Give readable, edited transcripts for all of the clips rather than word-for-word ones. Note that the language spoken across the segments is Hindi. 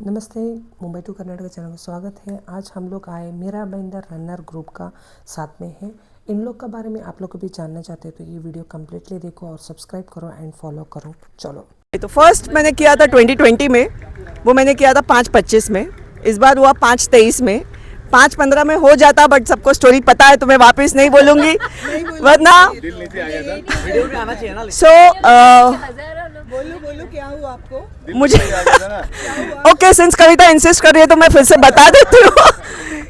नमस्ते, मुंबई टू कर्नाटक चैनल में स्वागत है। आज हम लोग आए मेरा भाईंदर रनर ग्रुप का साथ में है। इन लोग के बारे में आप लोग को भी जानना चाहते हो तो ये वीडियो कम्प्लीटली देखो और सब्सक्राइब करो एंड फॉलो करो। चलो, तो फर्स्ट मैंने किया था 2020 में, वो मैंने किया था 5-25 में। इस बार हुआ 5-23 में। 5-15 में हो जाता, बट सबको स्टोरी पता है तो मैं वापस नहीं बोलूँगी वरना बोलो क्या हुआ आपको? मुझे ओके, सिंस कविता इंसिस्ट कर रही है तो मैं फिर से बता देती हूँ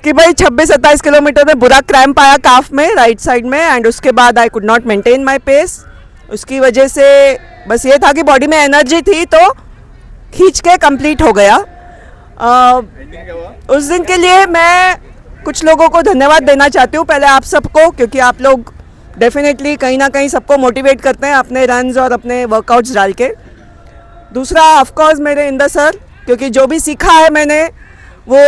कि भाई 26-27 किलोमीटर में बुरा क्रैम्प आया काफ में, राइट साइड में, एंड उसके बाद I could not maintain my pace. उसकी वजह से बस ये था कि बॉडी में एनर्जी थी तो खींच के कंप्लीट हो गया। उस दिन के लिए मैं कुछ लोगों को धन्यवाद देना चाहती हूँ। पहले आप सबको, क्योंकि आप लोग डेफिनेटली कहीं ना कहीं सबको मोटिवेट करते हैं अपने रन्स और अपने वर्कआउट्स डाल के। दूसरा ऑफकोर्स मेरे इंदर सर, क्योंकि जो भी सीखा है मैंने वो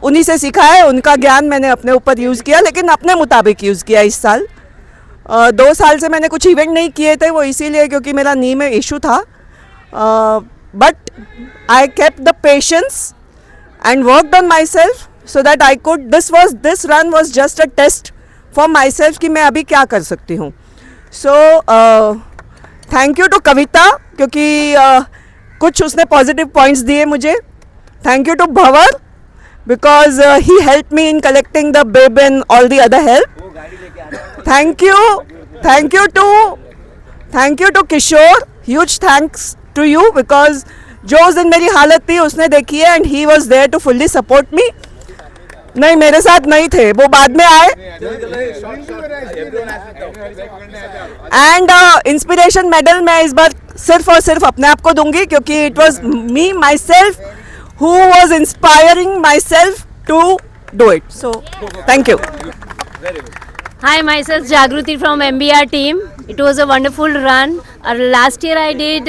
उन्हीं से सीखा है। उनका ज्ञान मैंने अपने ऊपर यूज़ किया, लेकिन अपने मुताबिक यूज़ किया इस साल। 2 साल से मैंने कुछ इवेंट नहीं किए थे, वो इसीलिए क्योंकि मेरा नी में इशू था। But I kept the patience and worked on myself so that I could, this run was just a test for myself कि मैं अभी क्या कर सकती हूँ। So thank you to कविता, क्योंकि कुछ उसने पॉजिटिव पॉइंट्स दिए मुझे। Thank you to Bhanwar because he helped me in collecting the bib and all the other help. Thank you to Kishore, huge thanks to you because जो उस दिन मेरी हालत थी उसने देखी है and he was there to fully support me. नहीं, मेरे साथ नहीं थे, वो बाद में आए। एंड इंस्पिरेशन मेडल मैं इस बार सिर्फ और सिर्फ अपने आप को दूंगी, क्योंकि it was me myself who was inspiring myself to do it. So thank you. Hi, myself Jagruti from MBR team. It was a wonderful run. Last year I did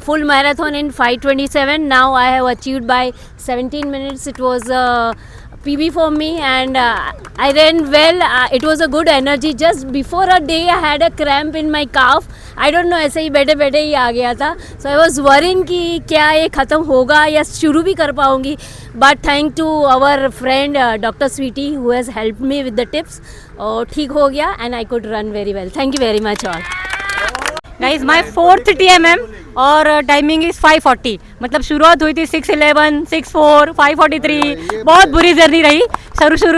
full marathon in 5:27. Now I have achieved by 17 minutes. It was PB for me and I ran well. It was a good energy. Just before a day I had a cramp in my calf. I don't know, ऐसे ही बैठे बैठे ही आ गया था. So I was worrying कि क्या ये ख़त्म होगा या शुरू भी कर पाऊँगी. But thank to our friend Dr. Sweetie who has helped me with the tips. और ठीक हो गया and I could run very well. Thank you very much all. Guys my 4th TMM और टाइमिंग इज़ 5:40। मतलब शुरुआत हुई थी 6:11, 6:04, 5:43। बहुत बुरी जर्नी रही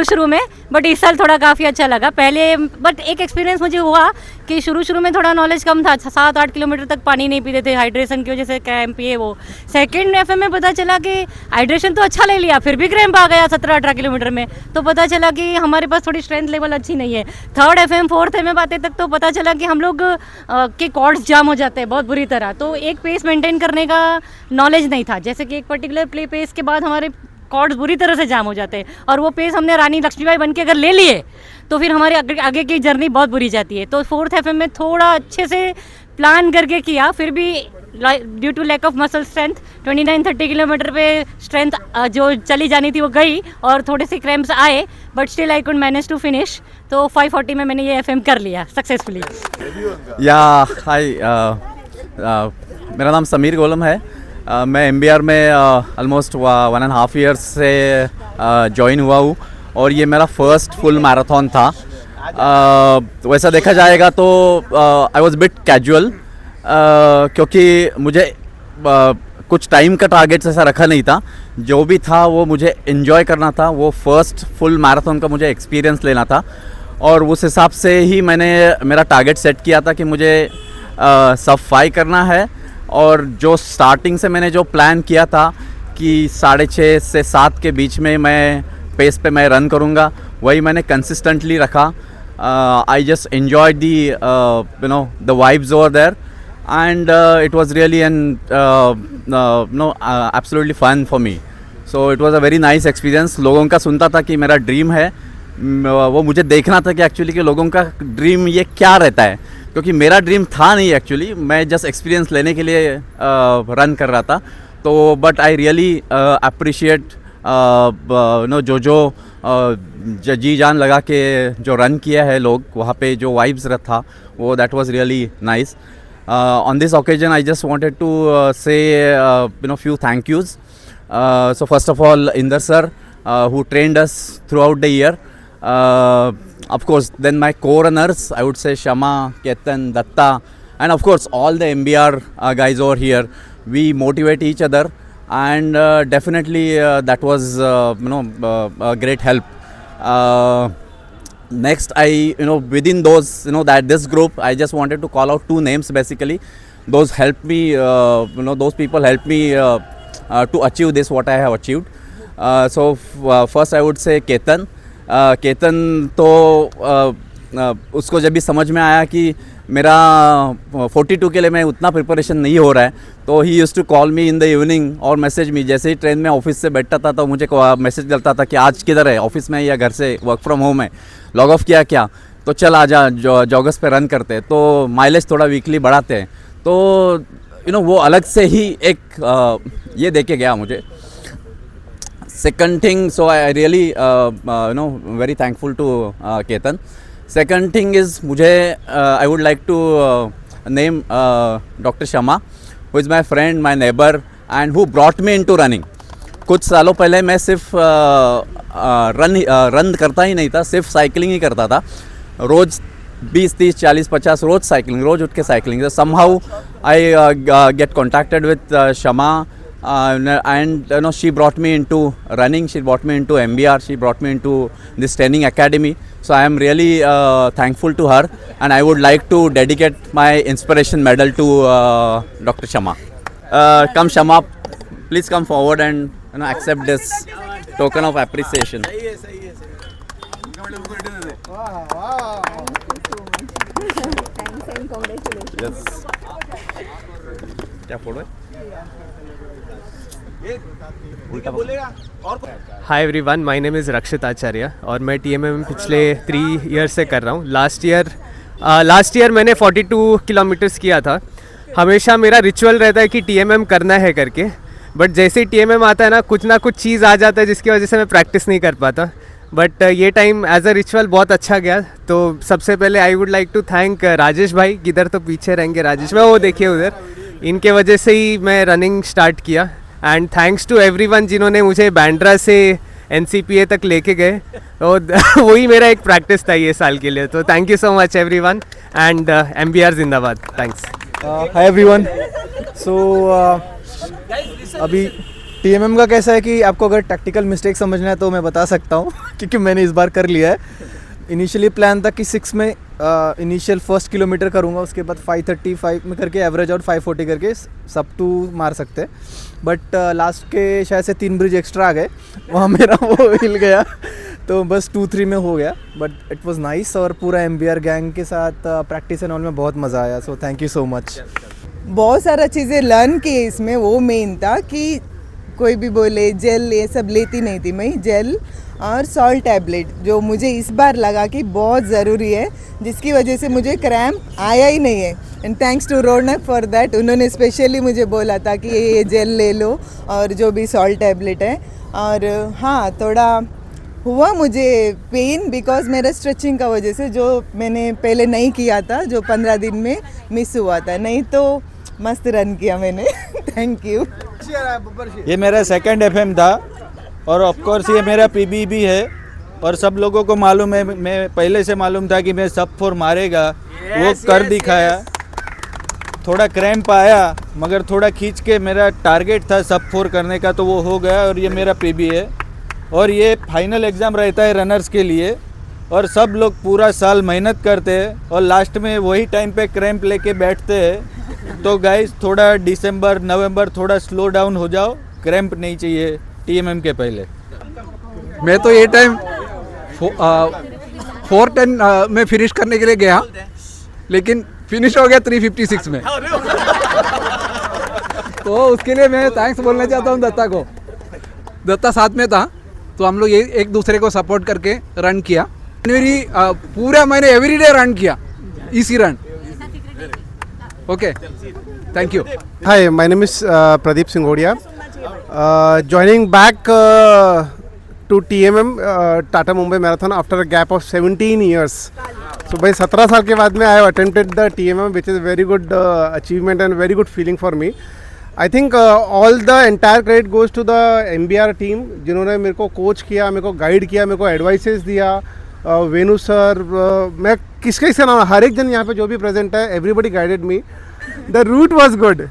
शुरू में, बट इस साल थोड़ा काफ़ी अच्छा लगा। पहले बट एक एक्सपीरियंस मुझे हुआ कि शुरू में थोड़ा नॉलेज कम था, 7-8 किलोमीटर तक पानी नहीं पीते थे हाइड्रेशन की वजह से, क्रैम्प ये वो। सेकंड FM में पता चला कि हाइड्रेशन तो अच्छा ले लिया, फिर भी क्रैम्प आ गया 17-18 किलोमीटर में, तो पता चला कि हमारे पास थोड़ी स्ट्रेंथ लेवल अच्छी नहीं है। 3rd FM 4th FM आते तक तो पता चला कि हम लोग के कॉर्ड्स जाम हो जाते हैं बहुत बुरी तरह। तो एक पेस मेंटेन करने का नॉलेज नहीं था, जैसे कि एक पर्टिकुलर प्ले पेस के बाद हमारे कॉर्ड्स बुरी तरह से जाम हो जाते हैं, और वो पेस हमने रानी लक्ष्मीबाई बन के अगर ले लिए तो फिर हमारे आगे की जर्नी बहुत बुरी जाती है। तो 4th FM में थोड़ा अच्छे से प्लान करके किया, फिर भी due to lack of muscle strength 29-30 kilometre पे स्ट्रेंथ जो चली जानी थी वो गई और थोड़े से क्रैम्प्स आए, but still I could manage to finish. तो 5:40 में मैंने ये FM कर लिया सक्सेसफुली। या हाय, मेरा नाम समीर गोलम है। मैं MBR में ऑलमोस्ट 1.5 ईयर्स से ज्वाइन हुआ हूँ और ये मेरा फर्स्ट फुल मैराथन था। वैसा देखा जाएगा तो आई वॉज बिट कैजुअल, क्योंकि मुझे कुछ टाइम का टारगेट ऐसा रखा नहीं था। जो भी था वो मुझे एंजॉय करना था, वो फर्स्ट फुल मैराथन का मुझे एक्सपीरियंस लेना था, और उस हिसाब से ही मैंने मेरा टारगेट सेट किया था कि मुझे सब 5 करना है। और जो स्टार्टिंग से मैंने जो प्लान किया था कि 6:30 से 7 के बीच में मैं पेस पे मैं रन करूँगा, वही मैंने कंसिस्टेंटली रखा। I just enjoyed the the vibes over there and it was really absolutely fun for me. So it was a very nice experience. लोगों का सुनता था कि मेरा ड्रीम है, वो मुझे देखना था कि एक्चुअली कि लोगों का ड्रीम ये क्या रहता है, क्योंकि मेरा ड्रीम था नहीं एक्चुअली, मैं जस्ट एक्सपीरियंस लेने के लिए रन कर रहा था। तो बट आई रियली अप्रिशिएट जो जी जान लगा के जो रन किया है लोग वहाँ पे, जो वाइब्स था वो that was really nice. On this occasion, I just wanted to say few thank yous. So first of all, Inder sir, who trained us throughout the year. Of course, then my co-runners, I would say Shama, Ketan, Datta, and of course all the MBR guys over here. We motivate each other, and definitely that was a great help. Next, within those, that this group, I just wanted to call out two names basically. Those helped me, those people helped me to achieve this, what I have achieved. First I would say Ketan. Ketan तो उसको जब भी समझ में आया कि मेरा 42 के लिए मैं उतना प्रिपरेशन नहीं हो रहा है, तो he use to call me in the evening और मैसेज मी. जैसे ही ट्रेन में ऑफिस से बैठता था तो मुझे मैसेज करता था कि आज किधर है, ऑफिस में या घर से, वर्क फ्रॉम होम है, लॉग ऑफ किया क्या, तो चल आजा जॉगर्स पे रन करते हैं, तो माइलेज थोड़ा वीकली बढ़ाते हैं. तो वो अलग से ही एक ये दे के गया मुझे. Second thing, so I really very thankful to Ketan. Second thing is I would like to name Dr. Shama, who is my friend, my neighbor, and who brought me into running. कुछ सालों पहले मैं सिर्फ रन करता ही नहीं था, सिर्फ साइकिलिंग ही करता था. रोज़ 20, 30, 40, 50 रोज़ साइकिलिंग, रोज़ उठ के cycling. Somehow I get contacted with Shama. And she brought me into running, she brought me into MBR, she brought me into this training academy. So I am really thankful to her, and I would like to dedicate my inspiration medal to Dr. Shama. Come Shama, please come forward and accept this token of appreciation. Yes. क्या फोटो है? Hi everyone, my name is Rakshit Acharya और मैं TMM पिछले 3 ईयर से कर रहा हूँ. लास्ट ईयर मैंने 42 किलोमीटर्स किया था. हमेशा मेरा रिचुअल रहता है कि TMM करना है करके, बट जैसे ही TMM आता है ना कुछ चीज़ आ जाता है जिसकी वजह से मैं प्रैक्टिस नहीं कर पाता. बट ये टाइम एज अ रिचुअल बहुत अच्छा गया. तो सबसे पहले I would like to thank Rajesh भाई, किधर तो पीछे रहेंगे राजेश भाई, वो देखिए उधर, इनके वजह से ही मैं रनिंग स्टार्ट किया. एंड थैंक्स टू एवरीवन जिन्होंने मुझे बैंड्रा से NCPA तक लेके गए, और वही मेरा एक प्रैक्टिस था ये साल के लिए. तो thank you so much everyone, and MBR जिंदाबाद. थैंक्स. Hi everyone. सो अभी TMM का कैसा है कि आपको अगर टैक्टिकल मिस्टेक समझना है तो मैं बता सकता हूँ क्योंकि मैंने इस बार कर लिया है. इनिशियली प्लान था कि 6 में इनिशियल फर्स्ट किलोमीटर करूँगा, उसके बाद 5:35 में करके एवरेज और 5:40 करके सब 2 मार सकते. बट लास्ट के शायद से 3 ब्रिज एक्स्ट्रा आ गए, वहाँ मेरा वो हिल गया, तो बस 2-3 में हो गया. बट इट वाज नाइस, और पूरा MBR गैंग के साथ प्रैक्टिस एंड ऑल में बहुत मज़ा आया. सो थैंक यू सो मच. बहुत सारा चीज़ें लर्न किए इसमें. वो मेन था कि कोई भी बोले जेल ये सब लेती नहीं थी मैं. जेल और सॉल्ट टैबलेट जो मुझे इस बार लगा कि बहुत ज़रूरी है, जिसकी वजह से मुझे क्रैम्प आया ही नहीं है. And thanks to Raunak for that. उन्होंने स्पेशली मुझे बोला था कि ये जेल ले लो और जो भी सॉल्ट टैबलेट है. और हाँ, थोड़ा हुआ मुझे पेन बिकॉज मेरा स्ट्रेचिंग का वजह से, जो मैंने पहले नहीं किया था, जो 15 दिन में मिस हुआ था. नहीं तो मस्त रन किया मैंने. Thank you. ये मेरा सेकंड FM था, और ऑफकोर्स ये मेरा PB भी है, और सब लोगों को मालूम है, मैं पहले से मालूम था कि मैं सब 4 मारेगा. वो कर दिखाया. थोड़ा क्रैम्प आया, मगर थोड़ा खींच के मेरा टारगेट था सब 4 करने का, तो वो हो गया, और ये मेरा PB है. और ये फाइनल एग्ज़ाम रहता है रनर्स के लिए, और सब लोग पूरा साल मेहनत करते हैं, और लास्ट में वही टाइम पे क्रैम्प लेके बैठते हैं. तो गाइस, थोड़ा दिसंबर नवंबर थोड़ा स्लो डाउन हो जाओ, क्रैम्प नहीं चाहिए TMM के पहले. मैं तो ये टाइम 4:10 में फिनिश करने के लिए गया, लेकिन फिनिश हो गया 3:56 में. तो उसके लिए मैं थैंक्स बोलना चाहता हूँ दत्ता को. दत्ता साथ में था, तो हम लोग ये एक दूसरे को सपोर्ट करके रन किया. पूरा मैंने एवरीडे रन किया, इसी run. Okay, thank you. Hi, my name is Pradeep Singhodia. Joining back to TMM, Tata Mumbai Marathon, after a gap of 17 years. तो भाई 17 साल के बाद में I have attempted the TMM which is very good achievement and very good feeling for me. I think all the entire credit goes to the MBR team जिन्होंने मेरे को कोच किया, मेरे को गाइड किया, मेरे को एडवाइसेस दिया. वेणु सर, मैं किसका नाम, हर एक जन यहाँ पे जो भी प्रेजेंट है, everybody guided me. The route was good.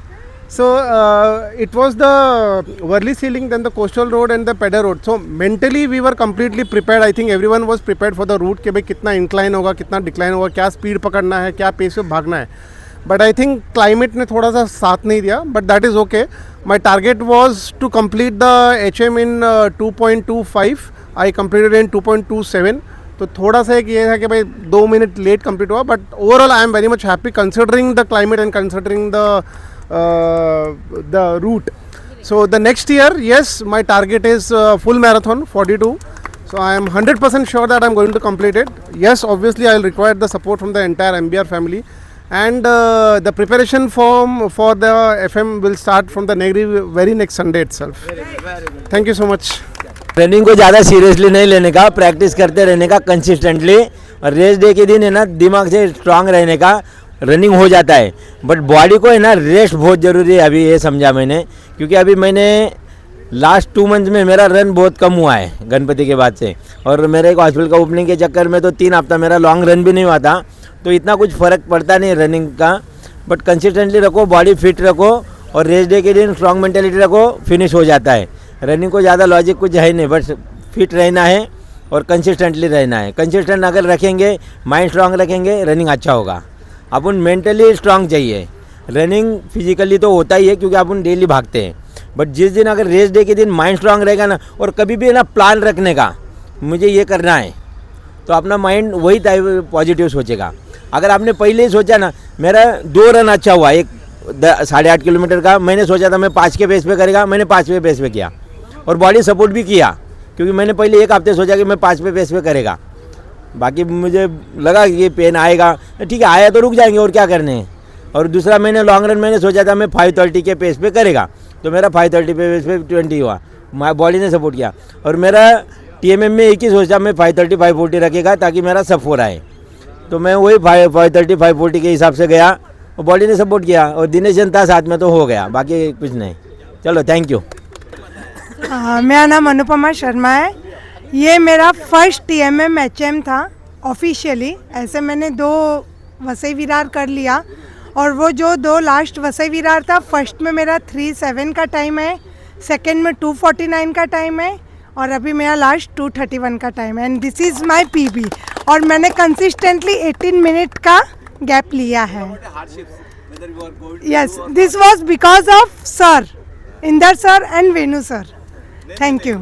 So it was the Worli ceiling, then the coastal road and the pedal road. So mentally we were completely prepared. I think everyone was prepared for the route कि भाई कितना incline होगा, कितना decline होगा, क्या speed पकड़ना है, क्या pace पे भागना है. But I think climate ने थोड़ा सा साथ नहीं दिया. But that is okay. My target was to complete the HM in 2.25. I completed in 2.27. तो थोड़ा सा एक ये था कि भाई 2 मिनट लेट कंप्लीट हुआ. But overall I am very much happy considering the climate and considering the route. So the next year, yes, my target is full marathon 42. So I am 100% sure that I am going to complete it. Yes, obviously I will require the support from the entire MBR family, and the preparation for the FM will start from the very next Sunday itself. Thank you so much. Running को ज़्यादा सीरियसली नहीं लेने का, प्रैक्टिस करते रहने का कंसिस्टेंटली, और रेस डे के दिन है ना दिमाग से स्ट्रांग रहने का. रनिंग हो जाता है बट बॉडी को है ना रेस्ट बहुत ज़रूरी है. अभी ये समझा मैंने, क्योंकि अभी मैंने लास्ट 2 मंथ्स में मेरा रन बहुत कम हुआ है गणपति के बाद से, और मेरे एक हॉस्पिटल का ओपनिंग के चक्कर में तो 3 हफ्ता मेरा लॉन्ग रन भी नहीं हुआ था. तो इतना कुछ फ़र्क पड़ता नहीं रनिंग का. बट कंसिस्टेंटली रखो, बॉडी फिट रखो, और रेस डे के दिन स्ट्रॉन्ग मेंटेलिटी रखो, फिनिश हो जाता है. रनिंग को ज़्यादा लॉजिक कुछ है नहीं, बस फिट रहना है और कंसिस्टेंटली रहना है. कंसिस्टेंट अगर रखेंगे, माइंड स्ट्रांग रखेंगे, रनिंग अच्छा होगा. अपन मेंटली स्ट्रांग चाहिए. रनिंग फिजिकली तो होता ही है क्योंकि अपन डेली भागते हैं, बट जिस दिन अगर रेस डे के दिन माइंड स्ट्रांग रहेगा ना, और कभी भी ना प्लान रखने का मुझे ये करना है, तो अपना माइंड वही पॉजिटिव सोचेगा. अगर आपने पहले ही सोचा ना, मेरा 2 रन अच्छा हुआ, एक 8.5 किलोमीटर का, मैंने सोचा था मैं 5 के पेस पे करेगा, मैंने 5 पे पेस पे किया, और बॉडी सपोर्ट भी किया, क्योंकि मैंने पहले 1 हफ्ते सोचा कि मैं 5 पे पेस पे करेगा. बाकी मुझे लगा कि ये पेन आएगा, ठीक है आया तो रुक जाएंगे और क्या करने हैं. और दूसरा मैंने लॉन्ग रन मैंने सोचा था मैं 5:30 के पेस पे करेगा, तो मेरा 5:30 पे पेस पे 20 हुआ. बॉडी ने सपोर्ट किया. और मेरा TMM में एक ही सोचा मैं 5:30 5:40 रखेगा ताकि मेरा सब हो रहा है. तो मैं वही 5:30 5:40 के हिसाब से गया, और बॉडी ने सपोर्ट किया, और दिनेश जन था साथ में तो हो गया. बाकी कुछ नहीं. चलो थैंक यू. मेरा नाम अनुपमा शर्मा है. ये मेरा फर्स्ट TMM HM था ऑफिशियली. ऐसे मैंने 2 वसई विरार कर लिया, और वो जो 2 लास्ट वसई विरार था, फर्स्ट में मेरा 3:07 का टाइम है, सेकंड में 2:49 का टाइम है, और अभी मेरा लास्ट 2:31 का टाइम है. And this is my PB. और मैंने कंसिस्टेंटली 18 मिनट का गैप लिया है. Yes, this was because of sir, Inder sir and Venu sir. Thank you.